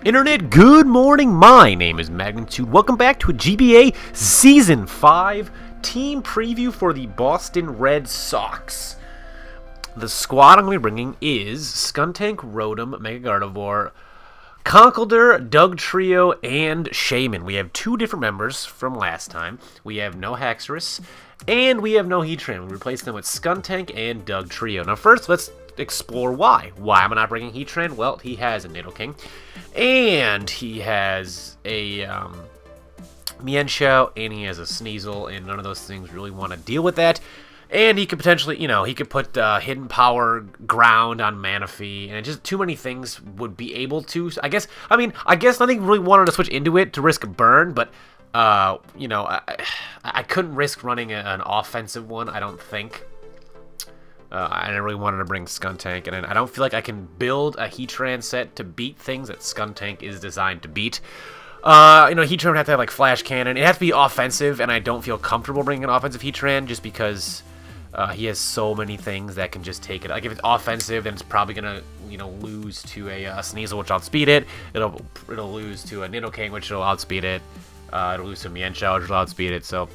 Internet, good morning. My name is Magnitude. Welcome back to a GBA Season 5 team preview for the Boston Red Sawks. The squad I'm going to be bringing is Skuntank, Rotom, Mega Gardevoir, Conkeldurr, Doug Trio, and Shaman. We have two different members from last time. We have no Haxorus, and we have no Heatran. We replaced them with Skuntank and Doug Trio. Now first, let's explore why. Why am I not bringing Heatran? Well, he has a Nidoking, and he has a Mienshao, and he has a Sneasel, and none of those things really want to deal with that. And he could potentially, he could put Hidden Power, Ground on Manaphy, and just too many things would be able to. I guess nothing really wanted to switch into it to risk a burn, but, I couldn't risk running an offensive one, I don't think. I really wanted to bring Skuntank, and I don't feel like I can build a Heatran set to beat things that Skuntank is designed to beat. Heatran would have to have, like, Flash Cannon. It has to be offensive, and I don't feel comfortable bringing an offensive Heatran just because he has so many things that can just take it. Like, if it's offensive, then it's probably going to, lose to a Sneasel, which outspeed it. It'll lose to a Nidoking, which will outspeed it. It'll lose to a Mienshao, which will outspeed it. So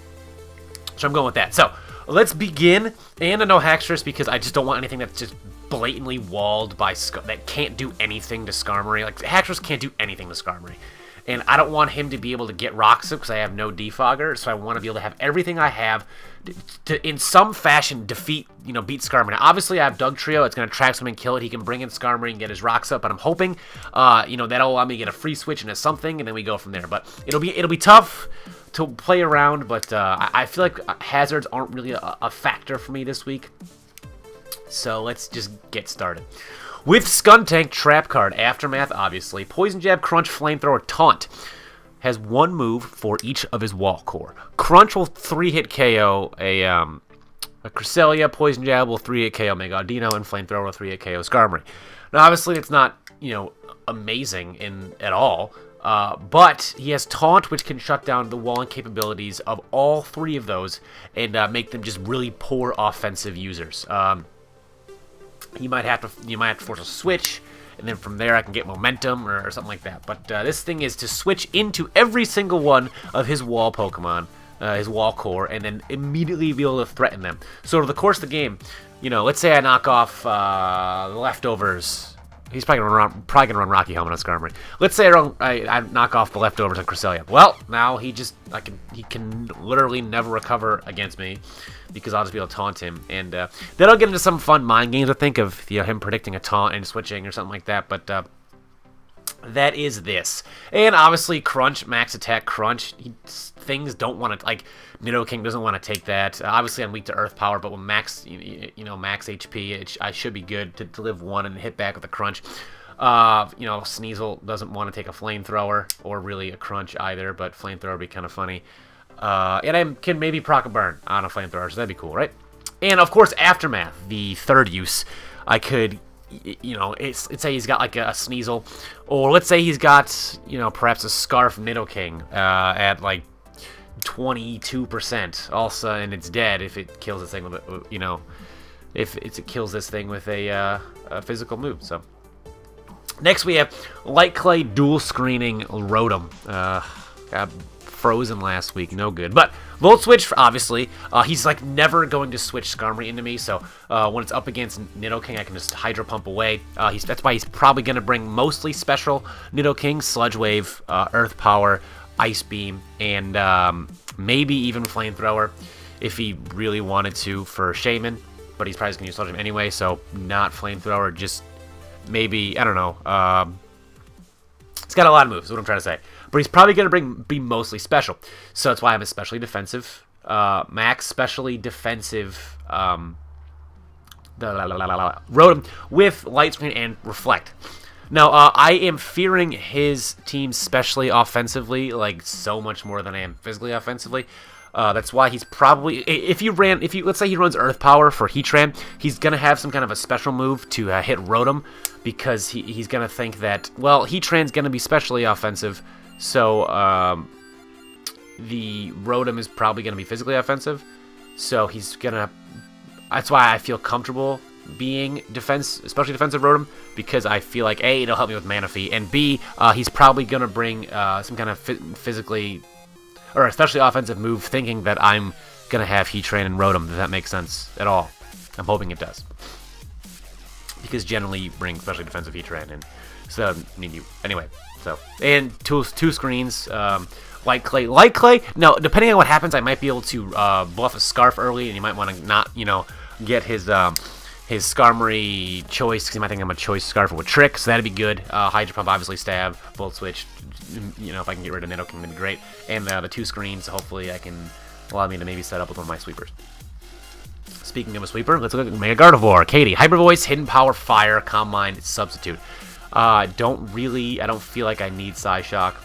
I'm going with that. So let's begin. And a no Haxorus because I just don't want anything that's just blatantly walled by that can't do anything to Skarmory. Like, Haxorus can't do anything to Skarmory. And I don't want him to be able to get Rocks because I have no Defogger, so I want to be able to have everything I have to in some fashion, beat Skarmory. Now, obviously, I have Doug Trio. It's going to trap something and kill it. He can bring in Skarmory and get his Rocks up, but I'm hoping, that'll allow me to get a free switch into something, and then we go from there. But it'll be tough to play around, but I feel like hazards aren't really a factor for me this week. So let's just get started. With Skuntank, Trap Card, Aftermath, obviously, Poison Jab, Crunch, Flamethrower, Taunt. Has one move for each of his Wall Core. Crunch will 3-hit KO a Cresselia, Poison Jab will 3-hit KO Mega Audino, and Flamethrower will 3-hit KO Skarmory. Now, obviously, it's not, amazing at all, but he has Taunt, which can shut down the walling capabilities of all three of those and make them just really poor offensive users. You might have to force a switch, and then from there I can get momentum or something like that. But this thing is to switch into every single one of his wall Pokemon, his wall core, and then immediately be able to threaten them. So over the course of the game, let's say I knock off the leftovers. He's probably gonna run Rocky Helmet on Skarmory. Let's say I knock off the leftovers on Cresselia. Well, now he can literally never recover against me because I'll just be able to taunt him, and then I'll get into some fun mind games. I think of him predicting a taunt and switching or something like that. But that is this, and obviously Crunch, Max Attack, Crunch. Things don't want to Nidoking doesn't want to take that. Obviously, I'm weak to Earth Power, but with max, max HP, I should be good to live one and hit back with a Crunch. Sneasel doesn't want to take a Flamethrower or really a Crunch either, but Flamethrower would be kind of funny. And I can maybe proc a burn on a Flamethrower, so that'd be cool, right? And of course, Aftermath, the third use, I could, let's say he's got like a Sneasel, or let's say he's got, perhaps a Scarf Nidoking at like 22%. Also, and it's dead if it kills this thing with if it kills this thing with a physical move. So next we have Light Clay Dual Screening Rotom. Got frozen last week, no good. But Volt Switch, obviously, he's like never going to switch Skarmory into me. So when it's up against Nidoking, I can just Hydro Pump away. That's why he's probably going to bring mostly special Nidoking, Sludge Wave, Earth Power, Ice Beam, and maybe even Flamethrower if he really wanted to for Shaman, but he's probably just going to use Sludge Wave anyway, so not Flamethrower, just maybe, I don't know. It's got a lot of moves, is what I'm trying to say, but he's probably going to be mostly special, so that's why I'm especially defensive. Max specially defensive Rotom with Light Screen and Reflect. Now, I am fearing his team specially offensively, like, so much more than I am physically offensively. That's why he's probably, let's say he runs Earth Power for Heatran, he's going to have some kind of a special move to hit Rotom, because he's going to think that, well, Heatran's going to be specially offensive, so the Rotom is probably going to be physically offensive, so he's going to, that's why I feel comfortable being especially defensive Rotom, because I feel like A, it'll help me with Mana Fee, and B, he's probably gonna bring some kind of physically, or especially offensive move, thinking that I'm gonna have Heat Train and Rotom. Does that make sense at all? I'm hoping it does, because generally you bring especially defensive Heat Train, and so anyway. So, and two screens. Light clay. No, depending on what happens, I might be able to bluff a Scarf early, and you might want to not, get his Skarmory choice, because he might think I'm a choice Scarf with Trick, so that'd be good. Hydro Pump, obviously Stab, Volt Switch. If I can get rid of Nidoking, that'd be great. And the 2 screens, hopefully, I can allow me to maybe set up with one of my sweepers. Speaking of a sweeper, let's look at Mega Gardevoir. Katie, Hyper Voice, Hidden Power, Fire, Calm Mind, Substitute. I don't feel like I need Psyshock.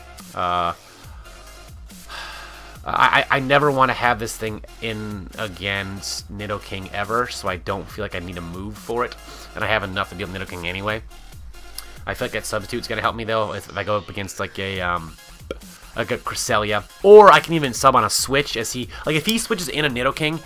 I never want to have this thing in against Nidoking ever, so I don't feel like I need a move for it. And I have enough to deal with Nidoking anyway. I feel like that Substitute's going to help me, though, if I go up against, like a Cresselia. Or I can even sub on a switch, as if he switches in a Nidoking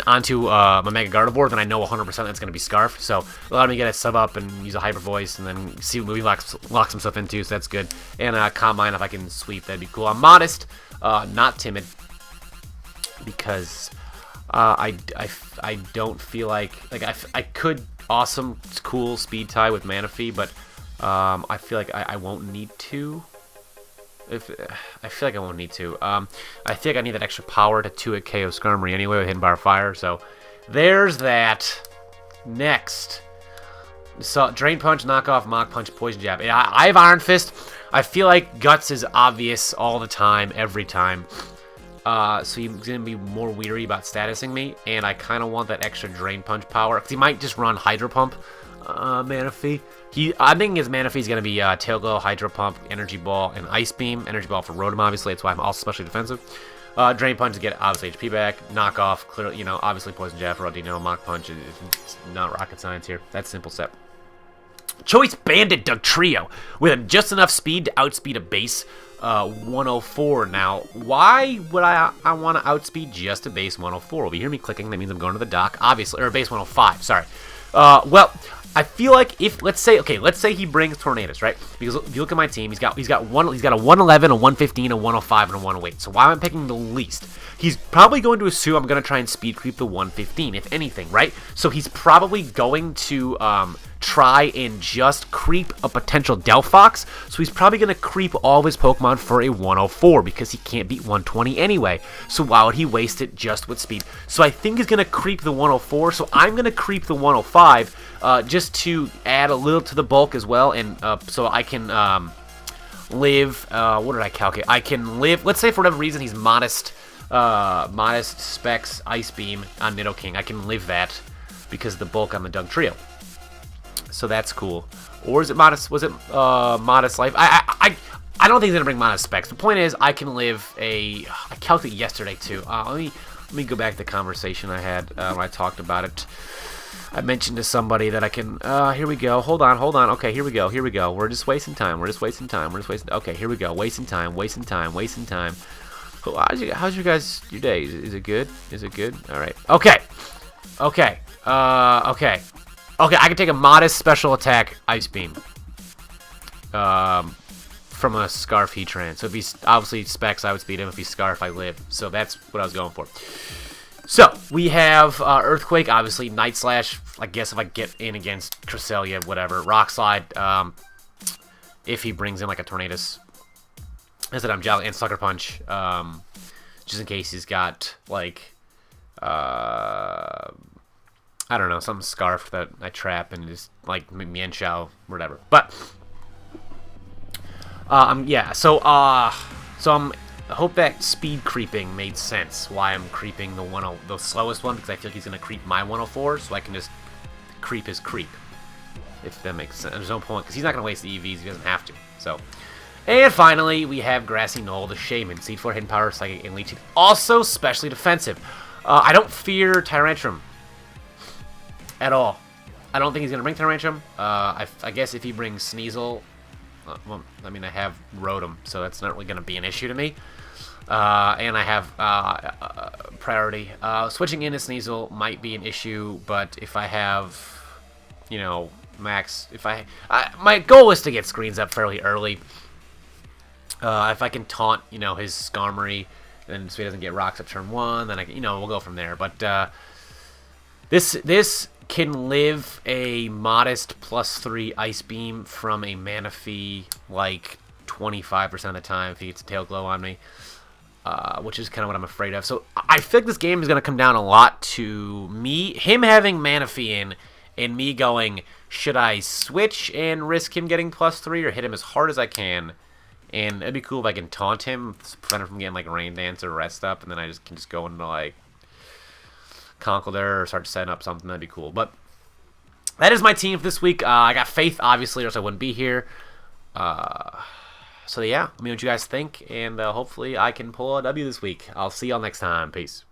onto my Mega Gardevoir, then I know 100% that's going to be Scarf. So allow me to get a sub up and use a Hyper Voice, and then see what he locks himself into, so that's good. And Calm Mind, if I can sweep, that'd be cool. I'm modest. Not timid, because I don't feel like I could awesome cool speed tie with Mana Fee, but I feel like I won't need to. I feel like I won't need to. I think I need that extra power to 2-hit KO Skarmory anyway with Hidden Bar Fire. So there's that. Next, so Drain Punch, Knockoff, Mach Punch, Poison Jab. I have Iron Fist. I feel like Guts is obvious all the time, every time. So he's going to be more weary about statusing me, and I kind of want that extra Drain Punch power, because he might just run Hydro Pump Mana Fee. I'm thinking his Mana Fee is going to be Tail Glow, Hydro Pump, Energy Ball, and Ice Beam. Energy Ball for Rotom, obviously. That's why I'm also specially defensive. Drain Punch to get, obviously, HP back. Knockoff, clearly, obviously Poison Jab for Rodino. Mach Punch, it's not rocket science here. That's simple step. Choice Bandit Dugtrio with just enough speed to outspeed a base 104. Now, why would I want to outspeed just a base 104? Well, you hear me clicking, that means I'm going to the dock, obviously, or base 105, sorry. Well, I feel like if, let's say he brings Tornadus, right? Because if you look at my team, he's got a 111, a 115, a 105, and a 108. So why am I picking the least? He's probably going to assume I'm going to try and speed creep the 115, if anything, right? So he's probably going to try and just creep a potential Delphox. So he's probably going to creep all of his Pokemon for a 104 because he can't beat 120 anyway. So why would he waste it just with speed? So I think he's going to creep the 104. So I'm going to creep the 105 just to add a little to the bulk as well. And so I can live, what did I calculate? I can live, let's say for whatever reason he's modest specs Ice Beam on Nidoking. I can live that because of the bulk on the Dugtrio. So that's cool. Or is it modest? Was it modest life? I don't think he's gonna bring modest specs. The point is, I can live a. I calculated yesterday too. Let me go back to the conversation I had when I talked about it. I mentioned to somebody that I can. Here we go. Hold on. Okay, here we go. We're just wasting time. Okay, here we go. Wasting time. How's your day? Is it good? All right. Okay. Okay, I can take a modest special attack Ice Beam from a Scarf Heatran. So if he's obviously specs, I would speed him. If he's Scarf, I live. So that's what I was going for. So we have Earthquake, obviously Night Slash. I guess if I get in against Cresselia, whatever. Rock Slide. If he brings in like a Tornadus. I said I'm Jolly and Sucker Punch. Just in case he's got like. I don't know, some Scarf that I trap and just like Mienshao, whatever. But yeah. So I hope that speed creeping made sense. Why I'm creeping the slowest one, because I feel like he's gonna creep my 104, so I can just creep his creep. If that makes sense. There's no point because he's not gonna waste the EVs. He doesn't have to. So. And finally, we have Grassy Knoll, the Shaman. Seed Floor, Hidden Power, Psychic, and Leech. Also specially defensive. I don't fear Tyrantrum at all. I don't think he's going to bring Tyrantrum. I guess if he brings Sneasel, well, I mean, I have Rotom, so that's not really going to be an issue to me. And I have priority. Switching in to Sneasel might be an issue, but if I have you know, max. If my goal is to get screens up fairly early. If I can taunt, you know, his Skarmory, then so he doesn't get rocks at turn 1, then we'll go from there. But this can live a modest +3 Ice Beam from a Manaphy like 25% of the time if he gets a Tail Glow on me, which is kind of what I'm afraid of. So I feel like this game is going to come down a lot to him having Manaphy in, and me going, should I switch and risk him getting +3 or hit him as hard as I can? And it'd be cool if I can taunt him, prevent him from getting like Rain Dance or Rest Up, and then I can just go into like Conkeldurr or start setting up something. That'd be cool. But that is my team for this week. I got Faith, obviously, or else I wouldn't be here. So yeah, let me know what you guys think, and hopefully I can pull a W this week. I'll see y'all next time. Peace.